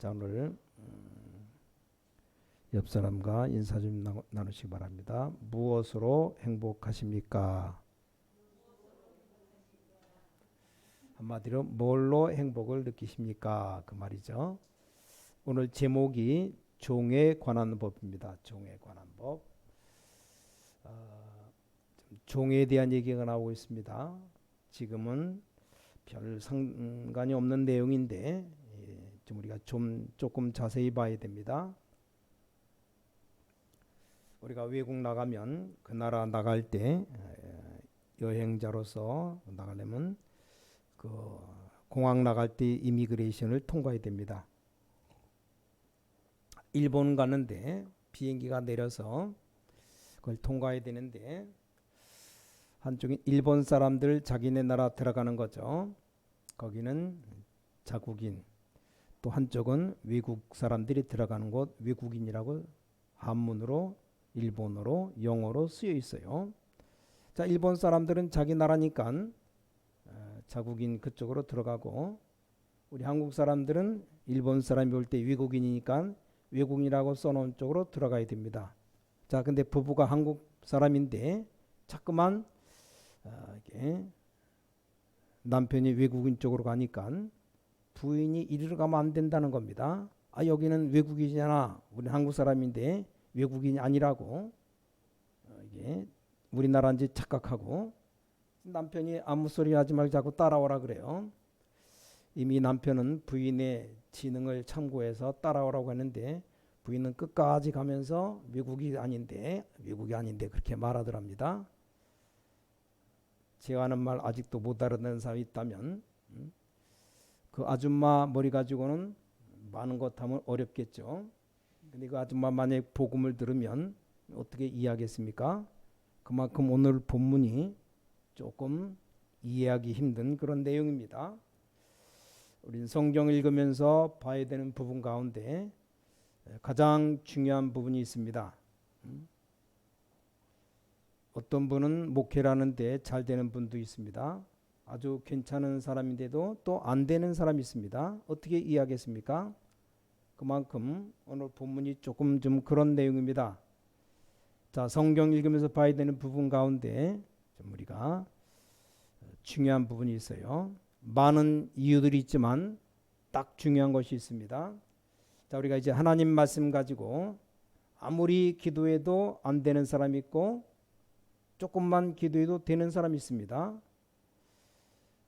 자, 오늘 옆 사람과 인사 좀 나누시기 바랍니다. 무엇으로 행복하십니까? 한마디로 뭘로 행복을 느끼십니까? 그 말이죠. 오늘 제목이 종에 관한 법입니다. 종에 관한 법. 종에 대한 얘기가 나오고 있습니다. 지금은 별 상관이 없는 내용인데 좀 우리가 조금 자세히 봐야 됩니다. 우리가 외국 나가면 그 나라 나갈 때 여행자로서 나가려면 그 공항 나갈 때 이미그레이션을 통과해야 됩니다. 일본 가는데 비행기가 내려서 그걸 통과해야 되는데 한쪽에 일본 사람들 자기네 나라 들어가는 거죠. 거기는 자국인, 또 한쪽은 외국 사람들이 들어가는 곳 외국인이라고 한문으로 일본어로 영어로 쓰여 있어요. 자, 일본 사람들은 자기 나라니까 자국인 그쪽으로 들어가고, 우리 한국 사람들은 일본 사람이 올 때 외국인이니까 외국인이라고 써놓은 쪽으로 들어가야 됩니다. 자, 근데 부부가 한국 사람인데 자꾸만 남편이 외국인 쪽으로 가니까 부인이 이리로 가면 안 된다는 겁니다. 아, 여기는 외국인이잖아. 우리 한국 사람인데 외국인이 아니라고 이게 우리나라인지 착각하고, 남편이 아무 소리 하지 말고 자꾸 따라오라 그래요. 이미 남편은 부인의 지능을 참고해서 따라오라고 하는데 부인은 끝까지 가면서 외국이 아닌데 그렇게 말하더랍니다. 제가 하는 말 아직도 못 알아듣는 사람이 있다면 그 아줌마 머리 가지고는 많은 것 하면 어렵겠죠. 근데 그 아줌마 만약 복음을 들으면 어떻게 이해하겠습니까? 그만큼 오늘 본문이 조금 이해하기 힘든 그런 내용입니다. 우리는 성경을 읽으면서 봐야 되는 부분 가운데 가장 중요한 부분이 있습니다. 어떤 분은 목회를 하는데 잘 되는 분도 있습니다. 아주 괜찮은 사람인데도 또 안 되는 사람이 있습니다. 어떻게 이해하겠습니까? 그만큼 오늘 본문이 조금 좀 그런 내용입니다. 자, 성경 읽으면서 봐야 되는 부분 가운데 좀 우리가 중요한 부분이 있어요. 많은 이유들이 있지만 딱 중요한 것이 있습니다. 자, 우리가 이제 하나님 말씀 가지고 아무리 기도해도 안 되는 사람이 있고 조금만 기도해도 되는 사람이 있습니다.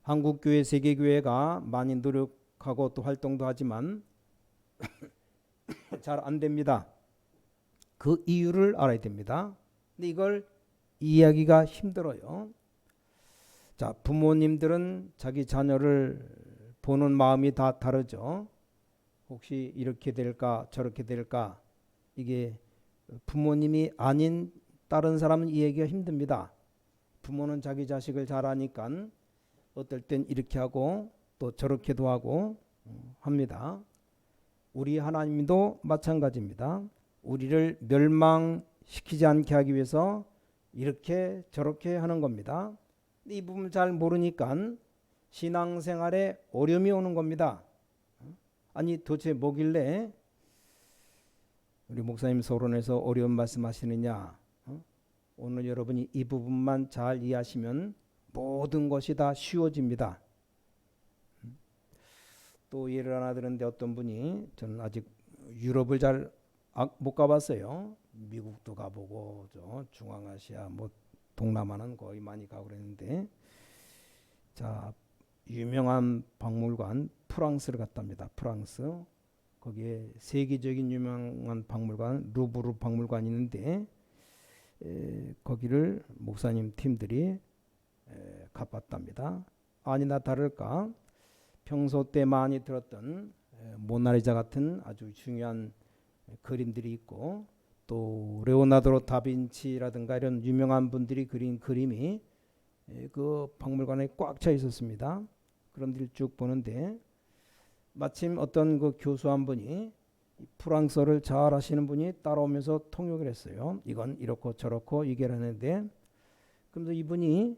한국교회, 세계교회가 많이 노력하고 또 활동도 하지만 잘 안 됩니다. 그 이유를 알아야 됩니다. 근데 이걸 이해하기가 힘들어요. 자, 부모님들은 자기 자녀를 보는 마음이 다 다르죠. 혹시 이렇게 될까 저렇게 될까, 이게 부모님이 아닌 다른 사람은 이해하기가 힘듭니다. 부모는 자기 자식을 잘 아니까 어떨 땐 이렇게 하고 또 저렇게도 하고 합니다. 우리 하나님도 마찬가지입니다. 우리를 멸망시키지 않게 하기 위해서 이렇게 저렇게 하는 겁니다. 이 부분을 잘 모르니까 신앙생활에 어려움이 오는 겁니다. 아니 도대체 뭐길래 우리 목사님 서론에서 어려운 말씀하시느냐. 오늘 여러분이 이 부분만 잘 이해하시면 모든 것이 다 쉬워집니다. 또 예를 하나 들었는데 어떤 분이, 저는 아직 유럽을 잘 못 가봤어요. 미국도 가보고 중앙아시아 뭐 동남아는 거의 많이 가고 그랬는데, 자, 유명한 박물관 프랑스를 갔답니다. 프랑스. 거기에 세계적인 유명한 박물관 루브르 박물관이 있는데 거기를 목사님 팀들이 가봤답니다. 아니나 다를까 평소 때 많이 들었던 모나리자 같은 아주 중요한 그림들이 있고, 또 레오나르도 다빈치라든가 이런 유명한 분들이 그린 그림이 그 박물관에 꽉 차 있었습니다. 그런 데를 쭉 보는데 마침 어떤 그 교수 한 분이, 프랑스어를 잘 하시는 분이 따라오면서 통역을 했어요. 이건 이렇고 저렇고 얘기를 하는데, 그러면서 이분이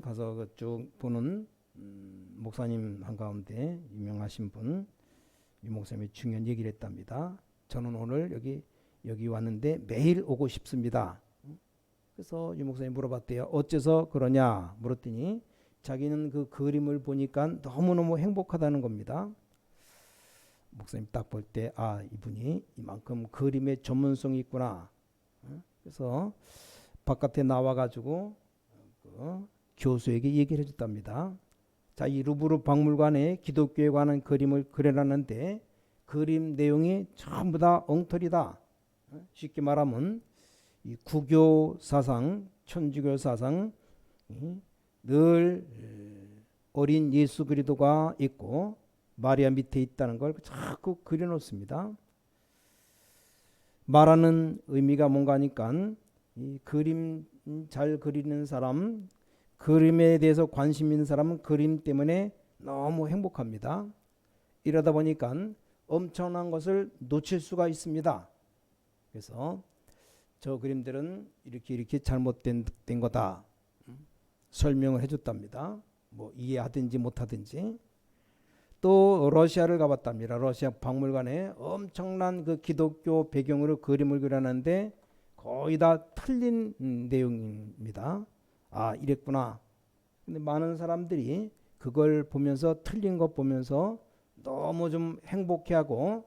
가서 쭉 보는 목사님 한가운데 유명하신 분, 이 목사님이 중요한 얘기를 했답니다. 저는 오늘 여기 왔는데 매일 오고 싶습니다. 그래서 이 목사님이 물어봤대요. 어째서 그러냐 물었더니 자기는 그 그림을 보니까 너무너무 행복하다는 겁니다. 목사님 딱 볼 때 이분이 이만큼 그림에 전문성이 있구나. 그래서 바깥에 나와가지고 그 교수에게 얘기를 해줬답니다. 자, 이 루브르 박물관에 기독교에 관한 그림을 그려놨는데 그림 내용이 전부 다 엉터리다. 쉽게 말하면 이 구교 사상, 천주교 사상, 늘 어린 예수 그리스도가 있고 마리아 밑에 있다는 걸 자꾸 그려놓습니다. 말하는 의미가 뭔가 하니까 이 그림 잘 그리는 사람, 그림에 대해서 관심 있는 사람은 그림 때문에 너무 행복합니다. 이러다 보니까 엄청난 것을 놓칠 수가 있습니다. 그래서 저 그림들은 이렇게 잘못된 거다 설명을 해줬답니다. 뭐 이해하든지 못하든지. 또 러시아를 가봤답니다. 러시아 박물관에 엄청난 그 기독교 배경으로 그림을 그려놨는데 거의 다 틀린 내용입니다. 이랬구나. 근데 많은 사람들이 그걸 보면서 틀린 것 보면서 너무 좀 행복해하고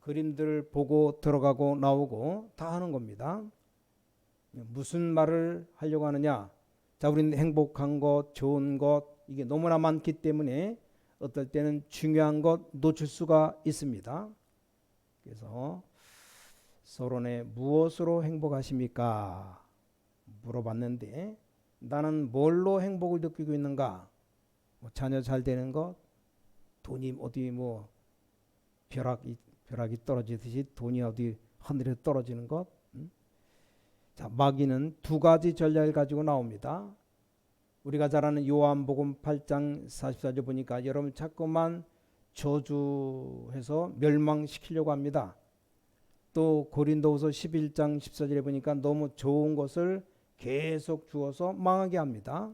그림들을 보고 들어가고 나오고 다 하는 겁니다. 무슨 말을 하려고 하느냐? 자, 우리는 행복한 것, 좋은 것 이게 너무나 많기 때문에 어떨 때는 중요한 것 놓칠 수가 있습니다. 그래서 서론에 무엇으로 행복하십니까? 물어봤는데 나는 뭘로 행복을 느끼고 있는가? 뭐 자녀 잘 되는 것, 돈이 어디 뭐 벼락이 떨어지듯이 돈이 어디 하늘에 떨어지는 것. 자, 마귀는 두 가지 전략을 가지고 나옵니다. 우리가 잘 아는 요한복음 8장 44절 보니까 여러분 자꾸만 저주해서 멸망시키려고 합니다. 또 고린도후서 11장 14절에 보니까 너무 좋은 것을 계속 주어서 망하게 합니다.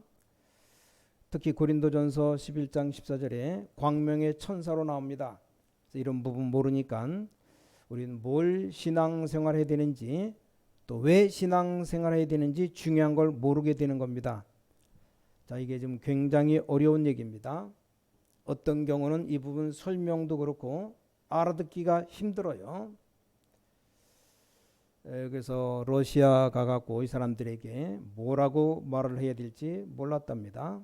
특히 고린도전서 11장 14절에 광명의 천사로 나옵니다. 이런 부분 모르니까 우리는 뭘 신앙생활 해야 되는지 또 왜 신앙생활 해야 되는지 중요한 걸 모르게 되는 겁니다. 자, 이게 좀 굉장히 어려운 얘기입니다. 어떤 경우는 이 부분 설명도 그렇고 알아듣기가 힘들어요. 그래서 러시아 가갖고 이 사람들에게 뭐라고 말을 해야 될지 몰랐답니다.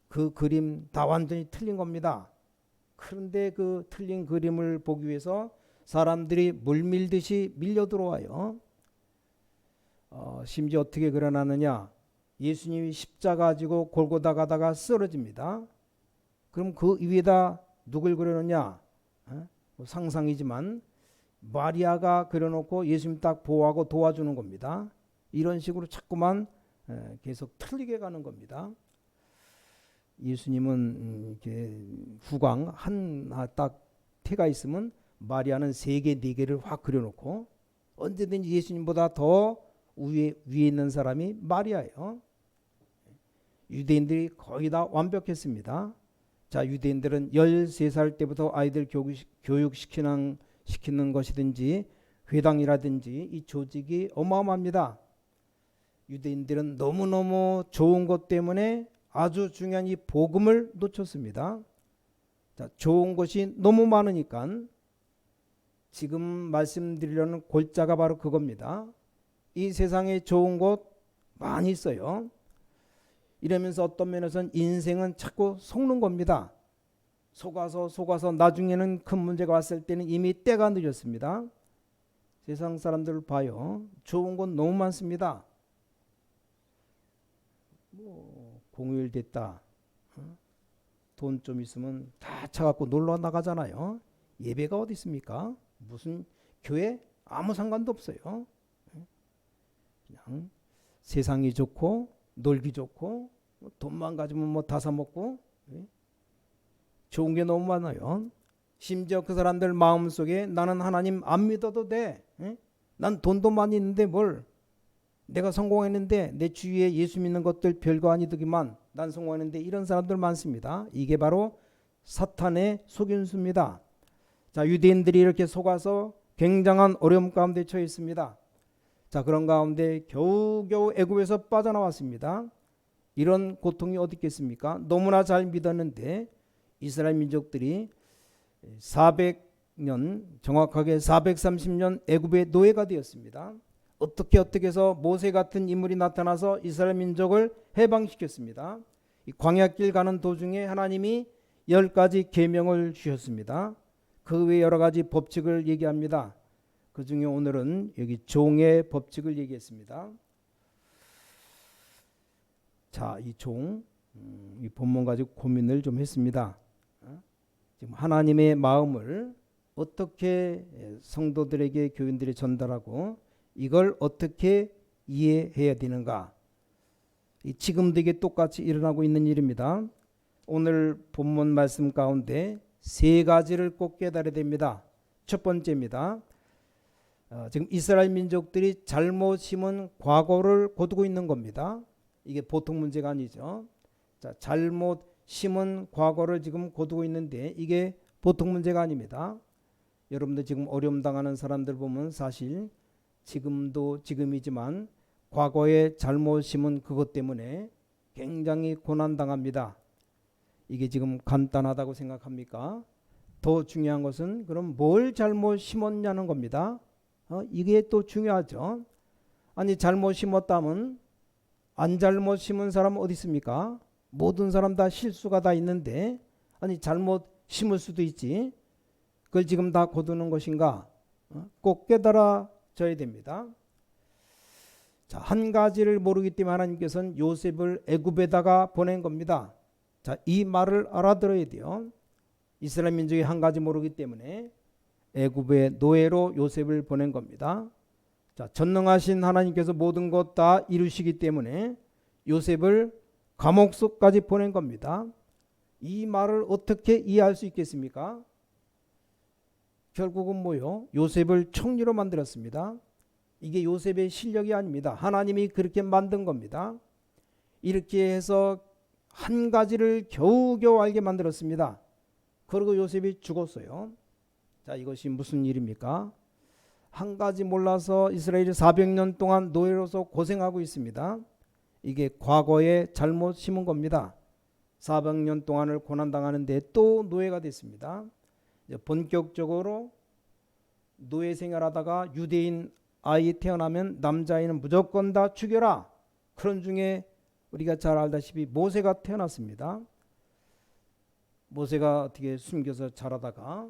그 그림 다 완전히 틀린 겁니다. 그런데 그 틀린 그림을 보기 위해서 사람들이 물밀듯이 밀려 들어와요. 심지어 어떻게 그려놨느냐? 예수님이 십자가 지고 골고다 가다가 쓰러집니다. 그럼 그 위에다 누굴 그려놓냐? 상상이지만 마리아가 그려놓고 예수님 딱 보호하고 도와주는 겁니다. 이런 식으로 자꾸만 계속 틀리게 가는 겁니다. 예수님은 이렇게 후광 하나 딱 태가 있으면 마리아는 3개, 4개를 확 그려놓고 언제든지 예수님보다 더 위에 있는 사람이 마리아예요. 유대인들이 거의 다 완벽했습니다. 자, 유대인들은 13살 때부터 아이들 교육시키는 것이든지 회당이라든지 이 조직이 어마어마합니다. 유대인들은 너무너무 좋은 것 때문에 아주 중요한 이 복음을 놓쳤습니다. 자, 좋은 것이 너무 많으니까 지금 말씀드리려는 골자가 바로 그겁니다. 이 세상에 좋은 것 많이 있어요. 이러면서 어떤 면에서는 인생은 자꾸 속는 겁니다. 속아서 나중에는 큰 문제가 왔을 때는 이미 때가 늦었습니다. 세상 사람들을 봐요. 좋은 건 너무 많습니다. 공휴일 됐다. 돈 좀 있으면 다 차갖고 놀러 나가잖아요. 예배가 어디 있습니까? 무슨 교회? 아무 상관도 없어요. 그냥 세상이 좋고 놀기 좋고 돈만 가지면 뭐 다 사먹고 좋은 게 너무 많아요. 심지어 그 사람들 마음속에 나는 하나님 안 믿어도 돼. 난 돈도 많이 있는데 뭘. 내가 성공했는데 내 주위에 예수 믿는 것들 별거 아니더기만 난송하는데 이런 사람들 많습니다. 이게 바로 사탄의 속임수입니다. 자, 유대인들이 이렇게 속아서 굉장한 어려움 가운데 처해 있습니다. 자, 그런 가운데 겨우겨우 애굽에서 빠져나왔습니다. 이런 고통이 어디 있겠습니까? 너무나 잘 믿었는데 이스라엘 민족들이 400년, 정확하게 430년 애굽의 노예가 되었습니다. 어떻게 해서 모세 같은 인물이 나타나서 이스라엘 민족을 해방시켰습니다. 이 광야길 가는 도중에 하나님이 10가지 계명을 주셨습니다. 그 외에 여러 가지 법칙을 얘기합니다. 그 중에 오늘은 여기 종의 법칙을 얘기했습니다. 자, 이 종, 이 본문 가지고 고민을 좀 했습니다. 지금 하나님의 마음을 어떻게 성도들에게 교인들이 전달하고 이걸 어떻게 이해해야 되는가? 지금도 이게 똑같이 일어나고 있는 일입니다. 오늘 본문 말씀 가운데 3가지를 꼭 깨달아야 됩니다. 첫 번째입니다. 지금 이스라엘 민족들이 잘못 심은 과거를 거두고 있는 겁니다. 이게 보통 문제가 아니죠. 자, 잘못 심은 과거를 지금 거두고 있는데 이게 보통 문제가 아닙니다. 여러분들 지금 어려움 당하는 사람들 보면 사실 지금도 지금이지만 과거에 잘못 심은 그것 때문에 굉장히 고난당합니다. 이게 지금 간단하다고 생각합니까? 더 중요한 것은 그럼 뭘 잘못 심었냐는 겁니다. 이게 또 중요하죠. 아니 잘못 심었다면 안 잘못 심은 사람은 어디 있습니까? 모든 사람 다 실수가 다 있는데 아니 잘못 심을 수도 있지. 그걸 지금 다 거두는 것인가? 꼭 깨달아져야 됩니다. 자, 한 가지를 모르기 때문에 하나님께서는 요셉을 애굽에다가 보낸 겁니다. 자, 이 말을 알아들어야 돼요. 이스라엘 민족이 한 가지 모르기 때문에 애굽의 노예로 요셉을 보낸 겁니다. 자, 전능하신 하나님께서 모든 것 다 이루시기 때문에 요셉을 감옥 속까지 보낸 겁니다. 이 말을 어떻게 이해할 수 있겠습니까? 결국은 뭐요? 요셉을 총리로 만들었습니다. 이게 요셉의 실력이 아닙니다. 하나님이 그렇게 만든 겁니다. 이렇게 해서 한 가지를 겨우겨우 알게 만들었습니다. 그리고 요셉이 죽었어요. 자, 이것이 무슨 일입니까? 한 가지 몰라서 이스라엘이 400년 동안 노예로서 고생하고 있습니다. 이게 과거에 잘못 심은 겁니다. 400년 동안을 고난당하는데 또 노예가 됐습니다. 본격적으로 노예 생활하다가 유대인 아이 태어나면 남자아이는 무조건 다 죽여라. 그런 중에 우리가 잘 알다시피 모세가 태어났습니다. 모세가 어떻게 숨겨서 자라다가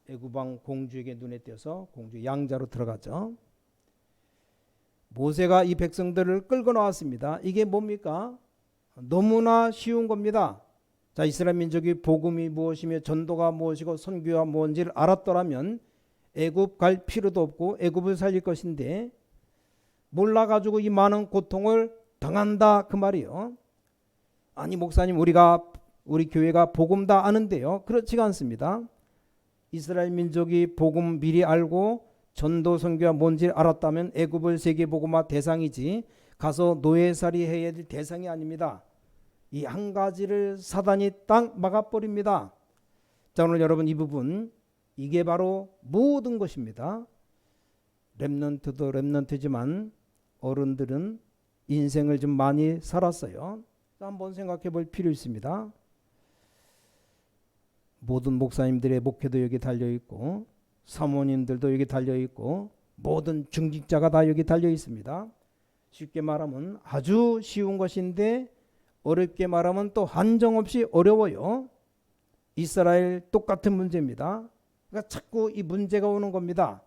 애굽왕 공주에게 눈에 띄어서 공주 양자로 들어가죠. 모세가 이 백성들을 끌고 나왔습니다. 이게 뭡니까? 너무나 쉬운 겁니다. 자, 이스라엘 민족이 복음이 무엇이며 전도가 무엇이고 선교가 뭔지를 알았더라면 애굽 갈 필요도 없고 애굽을 살릴 것인데 몰라가지고 이 많은 고통을 당한다 그 말이요. 아니 목사님 우리 교회가 복음 다 아는데요. 그렇지가 않습니다. 이스라엘 민족이 복음 미리 알고 전도 선교가 뭔지 알았다면 애굽을 세계복음화 대상이지 가서 노예살이 해야 될 대상이 아닙니다. 이 한 가지를 사단이 딱 막아버립니다. 자, 오늘 여러분 이 부분 이게 바로 모든 것입니다. 렘넌트도 렘넌트지만 어른들은 인생을 좀 많이 살았어요. 한번 생각해 볼 필요 있습니다. 모든 목사님들의 목회도 여기 달려있고 사모님들도 여기 달려있고 모든 중직자가 다 여기 달려있습니다. 쉽게 말하면 아주 쉬운 것인데 어렵게 말하면 또 한정없이 어려워요. 이스라엘 똑같은 문제입니다. 그러니까 자꾸 이 문제가 오는 겁니다.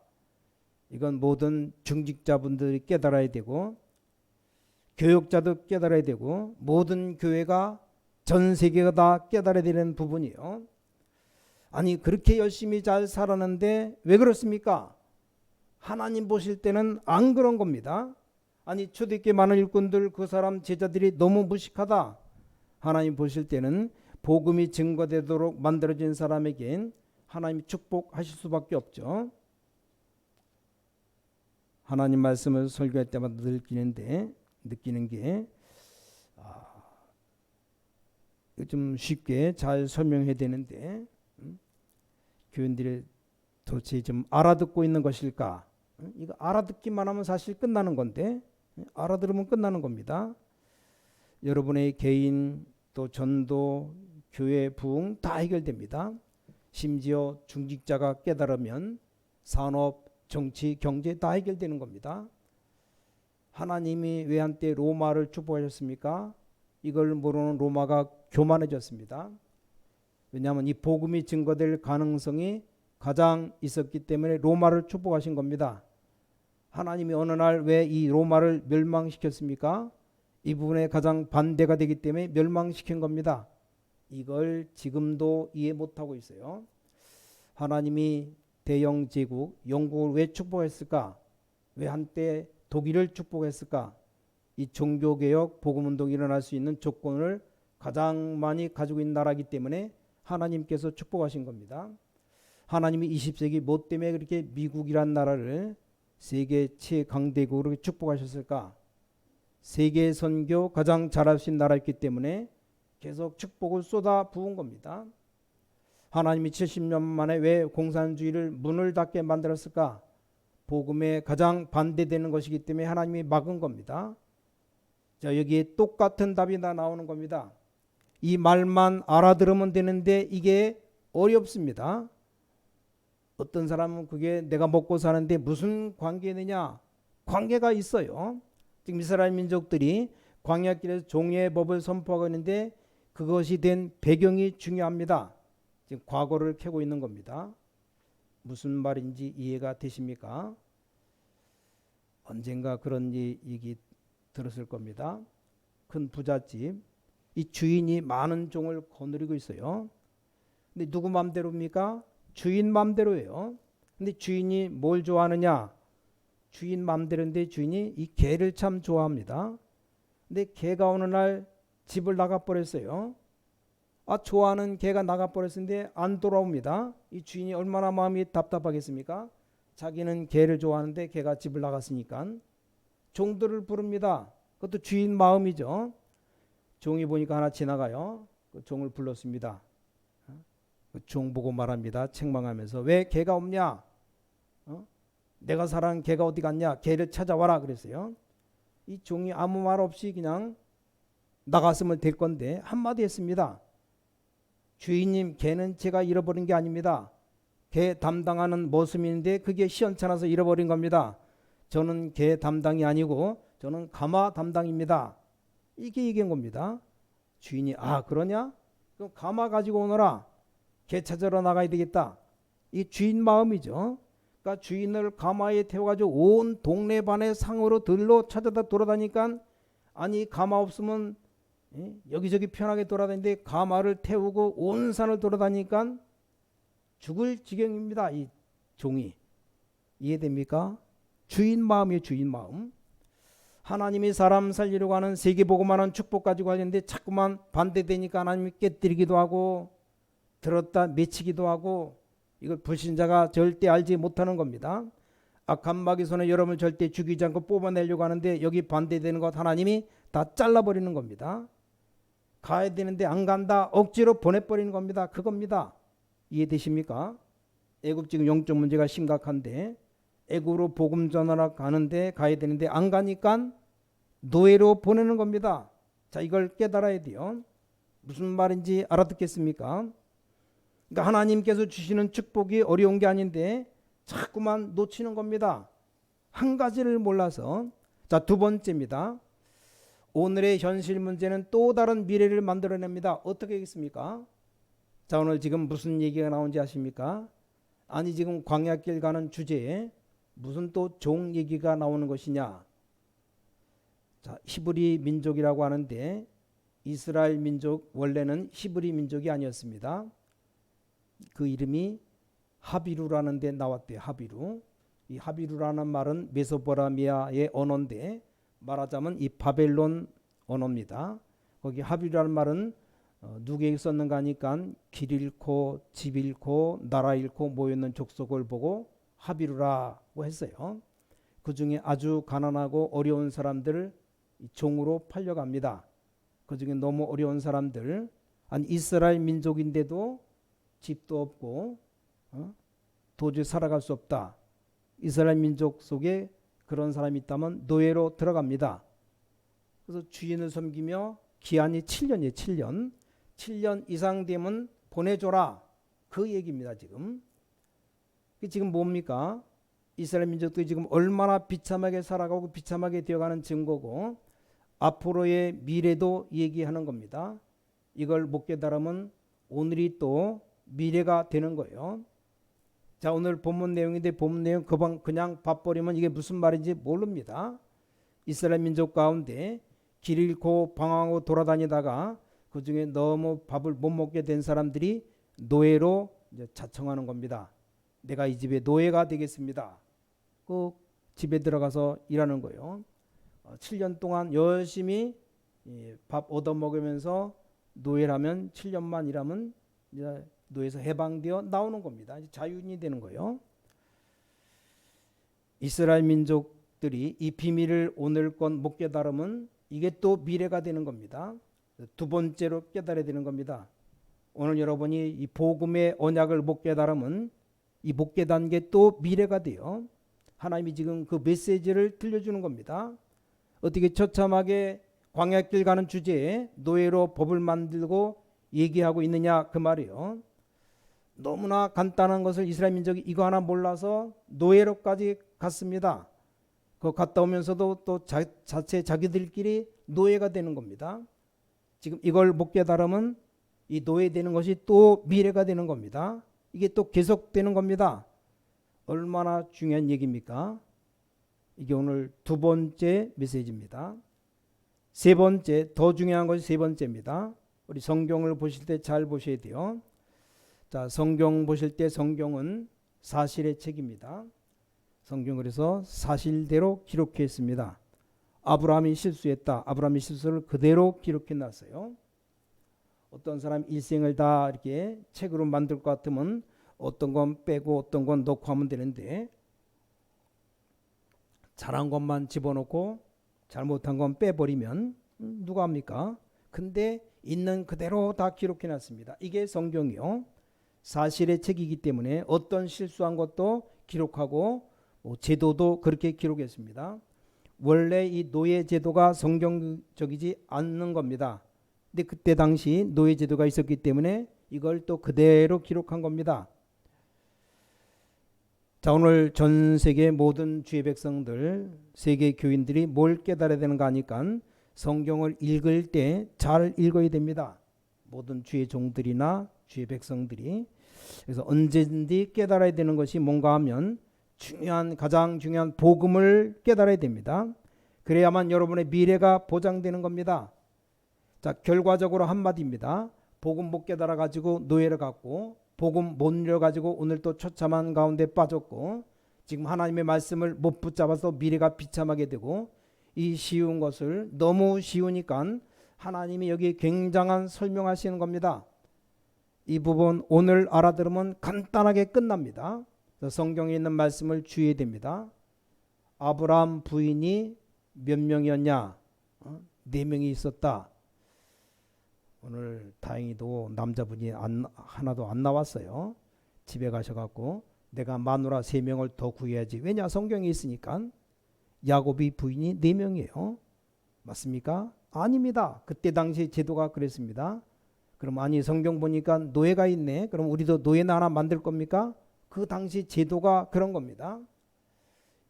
이건 모든 중직자분들이 깨달아야 되고 교육자도 깨달아야 되고 모든 교회가 전 세계가 다 깨달아야 되는 부분이에요. 아니 그렇게 열심히 잘 살았는데 왜 그렇습니까? 하나님 보실 때는 안 그런 겁니다. 아니 초대교회 많은 일꾼들 그 사람 제자들이 너무 무식하다. 하나님 보실 때는 복음이 증거되도록 만들어진 사람에겐 하나님이 축복하실 수밖에 없죠. 하나님 말씀을 설교할 때마다 느끼는 게 좀 쉽게 잘 설명해야 되는데 교인들이 도대체 좀 알아듣고 있는 것일까? 이거 알아듣기만 하면 사실 끝나는 건데 알아들으면 끝나는 겁니다. 여러분의 개인 또 전도 교회 부흥 다 해결됩니다. 심지어 중직자가 깨달으면 산업, 정치, 경제 다 해결되는 겁니다. 하나님이 왜 한때 로마를 축복하셨습니까? 이걸 모르는 로마가 교만해졌습니다. 왜냐하면 이 복음이 증거될 가능성이 가장 있었기 때문에 로마를 축복하신 겁니다. 하나님이 어느 날 왜 이 로마를 멸망시켰습니까? 이 부분에 가장 반대가 되기 때문에 멸망시킨 겁니다. 이걸 지금도 이해 못하고 있어요. 하나님이 대영 제국 영국을 왜 축복했을까? 왜 한때 독일을 축복했을까? 이 종교개혁 복음운동이 일어날 수 있는 조건을 가장 많이 가지고 있는 나라이기 때문에 하나님께서 축복하신 겁니다. 하나님이 20세기 뭐 때문에 그렇게 미국이란 나라를 세계 최강대국으로 축복하셨을까? 세계 선교 가장 잘하신 나라였기 때문에 계속 축복을 쏟아 부은 겁니다. 하나님이 70년 만에 왜 공산주의를 문을 닫게 만들었을까? 복음에 가장 반대되는 것이기 때문에 하나님이 막은 겁니다. 자, 여기에 똑같은 답이 다 나오는 겁니다. 이 말만 알아들으면 되는데 이게 어렵습니다. 어떤 사람은 그게 내가 먹고 사는데 무슨 관계느냐? 관계가 있어요. 지금 이스라엘 민족들이 광야길에서 종의 법을 선포하고 있는데 그것이 된 배경이 중요합니다. 지금 과거를 캐고 있는 겁니다. 무슨 말인지 이해가 되십니까? 언젠가 그런 얘기 들었을 겁니다. 큰 부잣집, 이 주인이 많은 종을 거느리고 있어요. 근데 누구 맘대로입니까? 주인 맘대로예요. 근데 주인이 뭘 좋아하느냐? 주인 맘대로인데 주인이 이 개를 참 좋아합니다. 근데 개가 어느 날 집을 나가버렸어요. 좋아하는 개가 나가버렸는데 안 돌아옵니다. 이 주인이 얼마나 마음이 답답하겠습니까? 자기는 개를 좋아하는데 개가 집을 나갔으니까 종들을 부릅니다. 그것도 주인 마음이죠. 종이 보니까 하나 지나가요. 그 종을 불렀습니다. 그 종 보고 말합니다. 책망하면서 왜 개가 없냐? 내가 사랑하는 개가 어디 갔냐? 개를 찾아와라 그랬어요. 이 종이 아무 말 없이 그냥 나갔으면 될 건데 한마디 했습니다. 주인님, 개는 제가 잃어버린 게 아닙니다. 개 담당하는 모습인데 그게 시원찮아서 잃어버린 겁니다. 저는 개 담당이 아니고 저는 가마 담당입니다. 이게 얘기한 겁니다. 주인이 그러냐? 그럼 가마 가지고 오너라. 개 찾으러 나가야 되겠다. 이 주인 마음이죠. 그러니까 주인을 가마에 태워가지고 온 동네 반의 상으로 들러 찾아다 돌아다니까 아니 가마 없으면 여기저기 편하게 돌아다니는데 가마를 태우고 온 산을 돌아다니니까 죽을 지경입니다. 이 종이. 이해됩니까? 주인 마음이에요. 주인 마음. 하나님이 사람 살리려고 하는 세계복음하는 축복 가지고 하는데 자꾸만 반대되니까 하나님이 깨뜨리기도 하고 들었다 맺히기도 하고 이걸 불신자가 절대 알지 못하는 겁니다. 악한 마귀 손에 여러분을 절대 죽이지 않고 뽑아내려고 하는데 여기 반대되는 것 하나님이 다 잘라버리는 겁니다. 가야 되는데 안 간다. 억지로 보내버리는 겁니다. 그겁니다. 이해되십니까? 애굽 지금 영적 문제가 심각한데 애굽으로 복음 전하러 가는데 가야 되는데 안 가니까 노예로 보내는 겁니다. 자, 이걸 깨달아야 돼요. 무슨 말인지 알아듣겠습니까? 그러니까 하나님께서 주시는 축복이 어려운 게 아닌데 자꾸만 놓치는 겁니다. 한 가지를 몰라서. 자, 두 번째입니다. 오늘의 현실 문제는 또 다른 미래를 만들어냅니다. 어떻게 하겠습니까? 자, 오늘 지금 무슨 얘기가 나온지 아십니까? 아니 지금 광야길 가는 주제에 무슨 또 종 얘기가 나오는 것이냐? 자, 히브리 민족이라고 하는데 이스라엘 민족 원래는 히브리 민족이 아니었습니다. 그 이름이 하비루라는 데 나왔대요. 하비루. 이 하비루라는 말은 메소포타미아의 언어인데 말하자면 이 바벨론 언어입니다. 거기 하비루라는 말은 누구에게 썼는가 하니까 길 잃고 집 잃고 나라 잃고 모였는 족속을 보고 하비루라고 했어요. 그 중에 아주 가난하고 어려운 사람들을 종으로 팔려갑니다. 그 중에 너무 어려운 사람들 아니 이스라엘 민족인데도 집도 없고 도저히 살아갈 수 없다. 이스라엘 민족 속에 그런 사람이 있다면 노예로 들어갑니다. 그래서 주인을 섬기며 기한이 7년이에요. 7년. 7년 이상 되면 보내줘라. 그 얘기입니다. 지금 뭡니까? 이스라엘 민족들이 지금 얼마나 비참하게 살아가고 비참하게 되어가는 증거고 앞으로의 미래도 얘기하는 겁니다. 이걸 못 깨달으면 오늘이 또 미래가 되는 거예요. 자, 오늘 본문 내용인데 본문 내용 그냥 봐버리면 이게 무슨 말인지 모릅니다. 이스라엘 민족 가운데 길 잃고 방황하고 돌아다니다가 그중에 너무 밥을 못 먹게 된 사람들이 노예로 이제 자청하는 겁니다. 내가 이 집의 노예가 되겠습니다. 그 집에 들어가서 일하는 거예요. 7년 동안 열심히 밥 얻어먹으면서 노예라면 7년만 일하면 이제 노예에서 해방되어 나오는 겁니다. 자유인이 되는 거예요. 이스라엘 민족들이 이 비밀을 오늘껏 못 깨달으면 이게 또 미래가 되는 겁니다. 두 번째로 깨달아야 되는 겁니다. 오늘 여러분이 이 복음의 언약을 못 깨달으면 이 못 깨닫는 게 또 미래가 돼요. 하나님이 지금 그 메시지를 들려주는 겁니다. 어떻게 처참하게 광야길 가는 주제에 노예로 법을 만들고 얘기하고 있느냐 그 말이에요. 너무나 간단한 것을 이스라엘 민족이 이거 하나 몰라서 노예로까지 갔습니다. 그 갔다 오면서도 또 자체 자기들끼리 노예가 되는 겁니다. 지금 이걸 못 깨달으면 이 노예되는 것이 또 미래가 되는 겁니다. 이게 또 계속되는 겁니다. 얼마나 중요한 얘기입니까? 이게 오늘 두 번째 메시지입니다. 세 번째, 더 중요한 것이 세 번째입니다. 우리 성경을 보실 때 잘 보셔야 돼요. 자, 성경 보실 때 성경은 사실의 책입니다. 성경 그래서 사실대로 기록해 있습니다. 아브라함이 실수했다. 아브라함의 실수를 그대로 기록해 놨어요. 어떤 사람 일생을 다 이렇게 책으로 만들 것 같으면 어떤 건 빼고 어떤 건 넣고 하면 되는데 잘한 것만 집어넣고 잘못한 건 빼버리면 누가 합니까? 근데 있는 그대로 다 기록해 놨습니다. 이게 성경이요. 사실의 책이기 때문에 어떤 실수한 것도 기록하고 제도도 그렇게 기록했습니다. 원래 이 노예 제도가 성경적이지 않는 겁니다. 근데 그때 당시 노예 제도가 있었기 때문에 이걸 또 그대로 기록한 겁니다. 자, 오늘 전 세계 모든 주의 백성들, 세계 교인들이 뭘 깨달아야 되는가 하니까 성경을 읽을 때 잘 읽어야 됩니다. 모든 주의 종들이나 주의 백성들이. 그래서 언제든지 깨달아야 되는 것이 뭔가 하면 가장 중요한 복음을 깨달아야 됩니다. 그래야만 여러분의 미래가 보장되는 겁니다. 자, 결과적으로 한마디입니다. 복음 못 깨달아 가지고 노예를 갖고 복음 못 이뤄 가지고 오늘 또 처참한 가운데 빠졌고 지금 하나님의 말씀을 못 붙잡아서 미래가 비참하게 되고 이 쉬운 것을 너무 쉬우니까 하나님이 여기 굉장한 설명하시는 겁니다. 이 부분 오늘 알아들으면 간단하게 끝납니다. 성경에 있는 말씀을 주의해야 됩니다. 아브라함 부인이 몇 명이었냐? 4명이 있었다. 오늘 다행히도 남자분이 하나도 안 나왔어요. 집에 가셔갖고 내가 마누라 3명을 더 구해야지. 왜냐? 성경에 있으니까. 야곱이 부인이 4명이에요. 맞습니까? 아닙니다. 그때 당시 제도가 그랬습니다. 그럼 아니 성경 보니까 노예가 있네. 그럼 우리도 노예나 하나 만들 겁니까? 그 당시 제도가 그런 겁니다.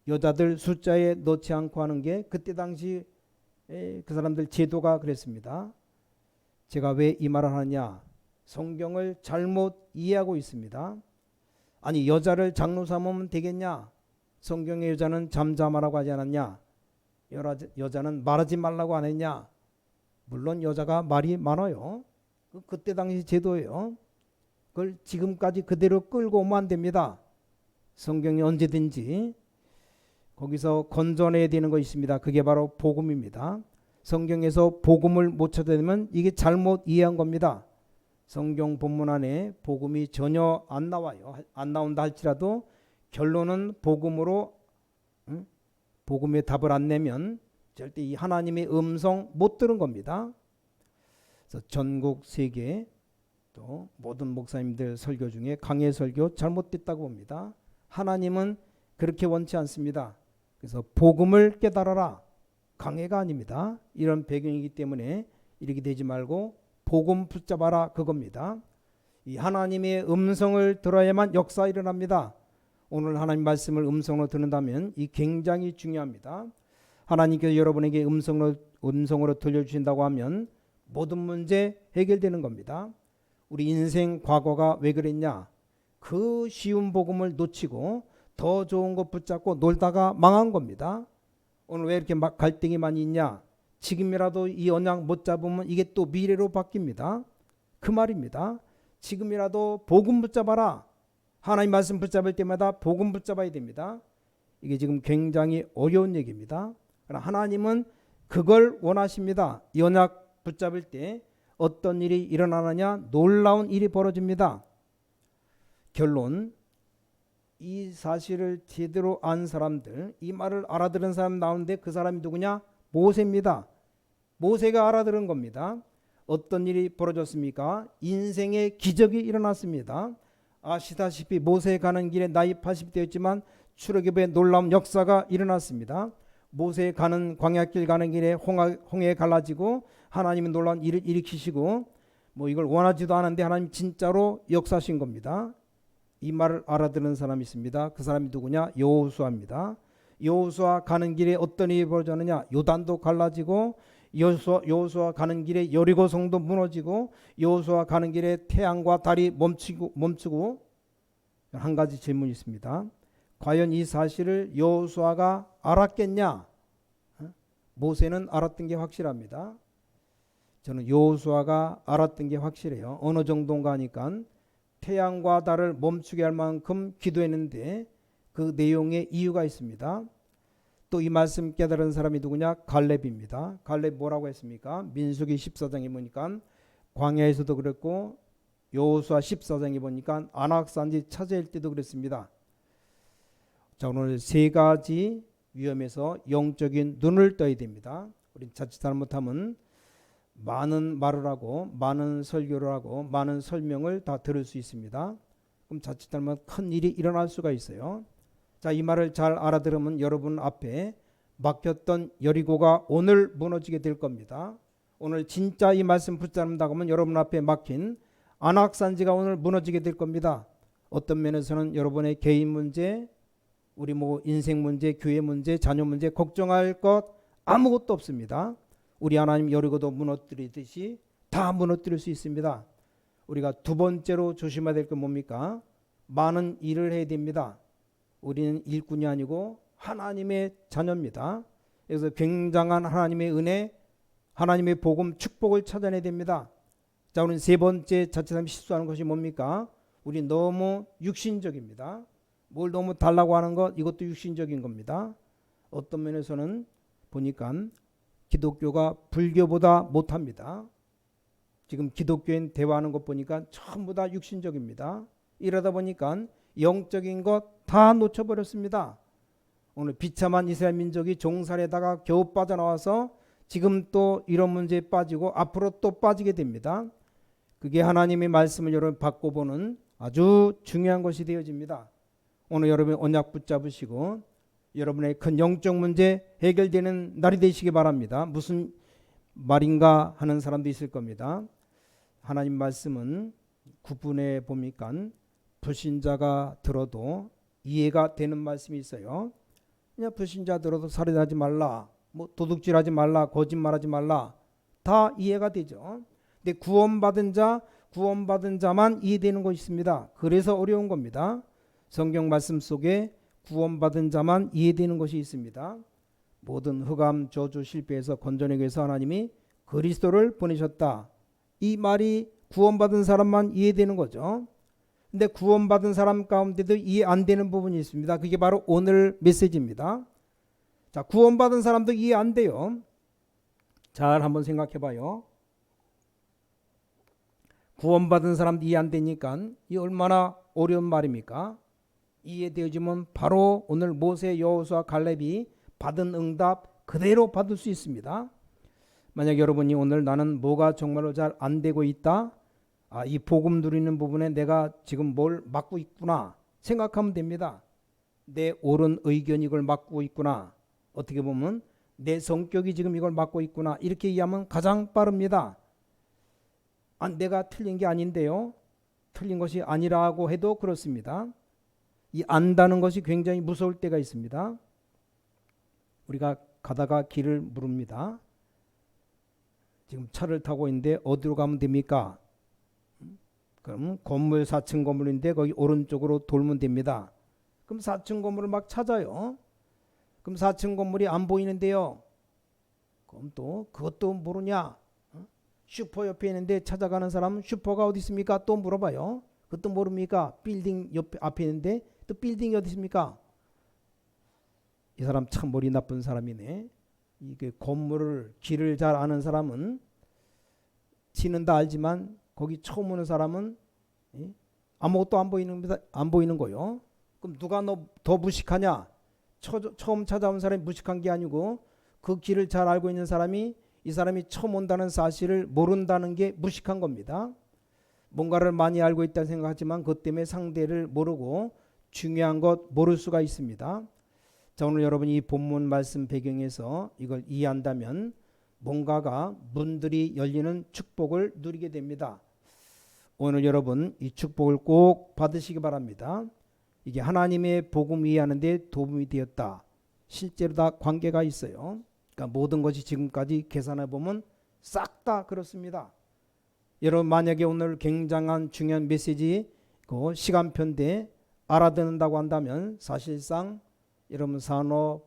여자들 숫자에 넣지 않고 하는 게 그때 당시 그 사람들 제도가 그랬습니다. 제가 왜 이 말을 하느냐? 성경을 잘못 이해하고 있습니다. 아니 여자를 장로 삼으면 되겠냐? 성경의 여자는 잠잠하라고 하지 않았냐? 여자는 말하지 말라고 안 했냐? 물론 여자가 말이 많아요. 그때 당시 제도예요. 그걸 지금까지 그대로 끌고 오면 안 됩니다. 성경이 언제든지 거기서 건져내야 되는 것이 있습니다. 그게 바로 복음입니다. 성경에서 복음을 못 찾아내면 이게 잘못 이해한 겁니다. 성경 본문 안에 복음이 전혀 안 나와요. 안 나온다 할지라도 결론은 복음으로 복음의 답을 안 내면 절대 이 하나님의 음성 못 들은 겁니다. 그래서 전국 세계 또 모든 목사님들 설교 중에 강해 설교 잘못됐다고 봅니다. 하나님은 그렇게 원치 않습니다. 그래서 복음을 깨달아라. 강해가 아닙니다. 이런 배경이기 때문에 이렇게 되지 말고 복음 붙잡아라 그겁니다. 이 하나님의 음성을 들어야만 역사 일어납니다. 오늘 하나님 말씀을 음성으로 듣는다면 이 굉장히 중요합니다. 하나님께서 여러분에게 음성으로 들려주신다고 하면 모든 문제 해결되는 겁니다. 우리 인생 과거가 왜 그랬냐? 그 쉬운 복음을 놓치고 더 좋은 것 붙잡고 놀다가 망한 겁니다. 오늘 왜 이렇게 막 갈등이 많이 있냐? 지금이라도 이 언약 못 잡으면 이게 또 미래로 바뀝니다. 그 말입니다. 지금이라도 복음 붙잡아라. 하나님 말씀 붙잡을 때마다 복음 붙잡아야 됩니다. 이게 지금 굉장히 어려운 얘기입니다. 그러나 하나님은 그걸 원하십니다. 이 언약 붙잡을 때 어떤 일이 일어나느냐? 놀라운 일이 벌어집니다. 결론, 이 사실을 제대로 안 사람들, 이 말을 알아들은 사람 나오는데 그 사람이 누구냐? 모세입니다. 모세가 알아들은 겁니다. 어떤 일이 벌어졌습니까? 인생의 기적이 일어났습니다. 아시다시피 모세 가는 길에 나이 80대였지만 출애굽의 놀라운 역사가 일어났습니다. 모세 가는 광야길 가는 길에 홍해 갈라지고 하나님은 놀라운 일을 일으키시고 뭐 이걸 원하지도 않았는데 하나님 진짜로 역사하신 겁니다. 이 말을 알아듣는 사람이 있습니다. 그 사람이 누구냐? 여호수아입니다. 여호수아 가는 길에 어떤 일이 벌어졌느냐? 요단도 갈라지고 여호수아 가는 길에 여리고 성도 무너지고 여호수아 가는 길에 태양과 달이 멈추고 한 가지 질문이 있습니다. 과연 이 사실을 여호수아가 알았겠냐? 모세는 알았던 게 확실합니다. 저는 여호수아가 알았던 게 확실해요. 어느 정도인가 하니까 태양과 달을 멈추게 할 만큼 기도했는데 그 내용에 이유가 있습니다. 또 이 말씀 깨달은 사람이 누구냐? 갈렙입니다. 갈렙 뭐라고 했습니까? 민수기 14장에 보니까 광야에서도 그랬고 여호수아 14장에 보니까 안악산지 차지할 때도 그랬습니다. 자, 오늘 세 가지 위험에서 영적인 눈을 떠야 됩니다. 우리 자칫 잘못하면 많은 말을 하고 많은 설교를 하고 많은 설명을 다 들을 수 있습니다. 그럼 자칫 잘못 큰 일이 일어날 수가 있어요. 자, 이 말을 잘 알아들으면 여러분 앞에 막혔던 여리고가 오늘 무너지게 될 겁니다. 오늘 진짜 이 말씀 붙잡는다고 하면 여러분 앞에 막힌 안악산지가 오늘 무너지게 될 겁니다. 어떤 면에서는 여러분의 개인 문제, 우리 뭐 인생 문제, 교회 문제, 자녀 문제 걱정할 것 아무것도 없습니다. 우리 하나님 여리고도 무너뜨리듯이 다 무너뜨릴 수 있습니다. 우리가 두 번째로 조심해야 될 건 뭡니까? 많은 일을 해야 됩니다. 우리는 일꾼이 아니고 하나님의 자녀입니다. 그래서 굉장한 하나님의 은혜, 하나님의 복음, 축복을 찾아내야 됩니다. 자, 우리는 세 번째 자칫하면 실수하는 것이 뭡니까? 우리 너무 육신적입니다. 뭘 너무 달라고 하는 것, 이것도 육신적인 겁니다. 어떤 면에서는 보니까 기독교가 불교보다 못합니다. 지금 기독교인 대화하는 것 보니까 전부 다 육신적입니다. 이러다 보니까 영적인 것 다 놓쳐버렸습니다. 오늘 비참한 이스라엘 민족이 종살에다가 겨우 빠져나와서 지금 또 이런 문제에 빠지고 앞으로 또 빠지게 됩니다. 그게 하나님의 말씀을 여러분 바꿔보는 아주 중요한 것이 되어집니다. 오늘 여러분 언약 붙잡으시고 여러분의 큰 영적 문제 해결되는 날이 되시기 바랍니다. 무슨 말인가 하는 사람도 있을 겁니다. 하나님 말씀은 구분해 보니까 불신자가 들어도 이해가 되는 말씀이 있어요. 그냥 불신자 들어도 살인하지 말라, 뭐 도둑질하지 말라, 거짓말하지 말라, 다 이해가 되죠. 근데 구원받은 자만 이해되는 것이 있습니다. 그래서 어려운 겁니다. 성경 말씀 속에 구원받은 자만 이해되는 것이 있습니다. 모든 흑암, 저주, 실패에서 건져내기 위해서 하나님이 그리스도를 보내셨다. 이 말이 구원받은 사람만 이해되는 거죠. 근데 구원받은 사람 가운데도 이해 안 되는 부분이 있습니다. 그게 바로 오늘 메시지입니다. 자, 구원받은 사람도 이해 안 돼요. 잘 한번 생각해 봐요. 구원받은 사람도 이해 안 되니까 이 얼마나 어려운 말입니까? 이해되어지면 바로 오늘 모세, 여호수아, 갈렙이 받은 응답 그대로 받을 수 있습니다. 만약 여러분이 오늘 나는 뭐가 정말로 잘 안 되고 있다, 이 복음 누리는 부분에 내가 지금 뭘 맡고 있구나 생각하면 됩니다. 내 옳은 의견이 이걸 맡고 있구나. 어떻게 보면 내 성격이 지금 이걸 맡고 있구나. 이렇게 이해하면 가장 빠릅니다. 내가 틀린 게 아닌데요. 틀린 것이 아니라고 해도 그렇습니다. 이 안다는 것이 굉장히 무서울 때가 있습니다. 우리가 가다가 길을 물읍니다. 지금 차를 타고 있는데 어디로 가면 됩니까? 그럼 건물 4층 건물인데 거기 오른쪽으로 돌면 됩니다. 그럼 4층 건물을 막 찾아요. 그럼 4층 건물이 안 보이는데요. 그럼 또 그것도 모르냐? 슈퍼 옆에 있는데 찾아가는 사람은 슈퍼가 어디 있습니까? 또 물어봐요. 그것도 모릅니까? 빌딩 옆에 앞에 있는데 또 빌딩이 어디 있습니까? 이 사람 참 머리 나쁜 사람이네. 이게 건물을 길을 잘 아는 사람은 지는 다 알지만 거기 처음 오는 사람은 아무것도 안 보이는 거요. 그럼 누가 너 더 무식하냐? 처음 찾아온 사람이 무식한 게 아니고 그 길을 잘 알고 있는 사람이 이 사람이 처음 온다는 사실을 모른다는 게 무식한 겁니다. 뭔가를 많이 알고 있다 생각하지만 그것 때문에 상대를 모르고 중요한 것 모를 수가 있습니다. 자, 오늘 여러분이 이 본문 말씀 배경에서 이걸 이해한다면 뭔가가 문들이 열리는 축복을 누리게 됩니다. 오늘 여러분 이 축복을 꼭 받으시기 바랍니다. 이게 하나님의 복음 이해하는 데 도움이 되었다. 실제로 다 관계가 있어요. 그러니까 모든 것이 지금까지 계산해 보면 싹 다 그렇습니다. 여러분 만약에 오늘 굉장한 중요한 메시지 그 시간표인데 알아듣는다고 한다면 사실상 여러분 산업,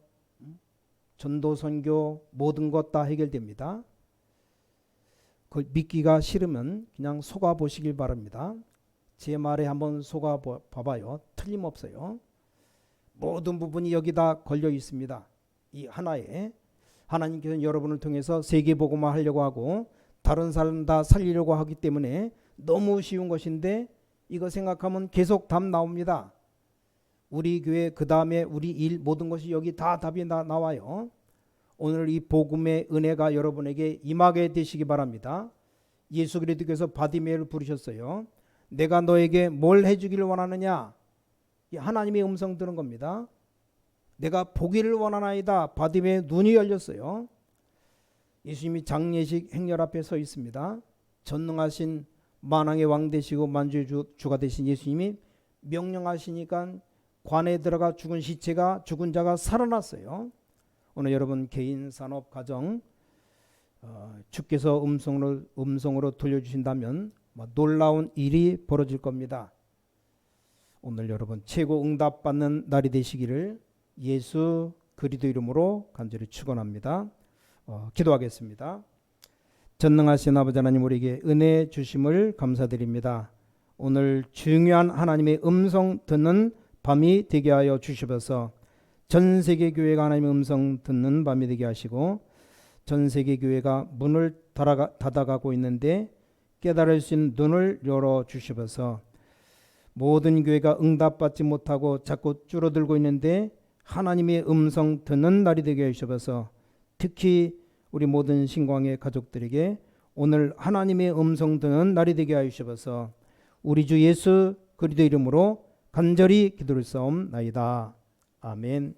전도, 선교 모든 것 다 해결됩니다. 그걸 믿기가 싫으면 그냥 속아 보시길 바랍니다. 제 말에 한번 속아 봐봐요. 틀림없어요. 모든 부분이 여기다 걸려 있습니다. 이 하나에 하나님께서는 여러분을 통해서 세계복음화 하려고 하고 다른 사람 다 살리려고 하기 때문에 너무 쉬운 것인데 이거 생각하면 계속 답 나옵니다. 우리 교회 그 다음에 우리 일 모든 것이 여기 다 답이 나와요. 오늘 이 복음의 은혜가 여러분에게 임하게 되시기 바랍니다. 예수 그리스도께서 바디메를 부르셨어요. 내가 너에게 뭘 해주기를 원하느냐? 하나님의 음성 들은 겁니다. 내가 보기를 원하나이다. 바디메의 눈이 열렸어요. 예수님이 장례식 행렬 앞에 서 있습니다. 전능하신 만왕의 왕 되시고 만주의 주가 되신 예수님이 명령하시니까 관에 들어가 죽은 시체가 죽은 자가 살아났어요. 오늘 여러분 개인, 산업, 가정 주께서 음성으로 들려주신다면 놀라운 일이 벌어질 겁니다. 오늘 여러분 최고 응답받는 날이 되시기를 예수 그리스도 이름으로 간절히 축원합니다. 기도하겠습니다. 전능하신 아버지 하나님, 우리에게 은혜 주심을 감사드립니다. 오늘 중요한 하나님의 음성 듣는 밤이 되게 하여 주시옵소서. 전 세계 교회가 하나님의 음성 듣는 밤이 되게 하시고 전 세계 교회가 문을 닫아가고 있는데 깨달을 수 있는 눈을 열어 주시옵소서. 모든 교회가 응답받지 못하고 자꾸 줄어들고 있는데 하나님의 음성 듣는 날이 되게 하시옵소서. 특히 우리 모든 신광의 가족들에게 오늘 하나님의 음성 듣는 날이 되게 하시옵소서. 우리 주 예수 그리스도 이름으로 간절히 기도를 싸움나이다. 아멘.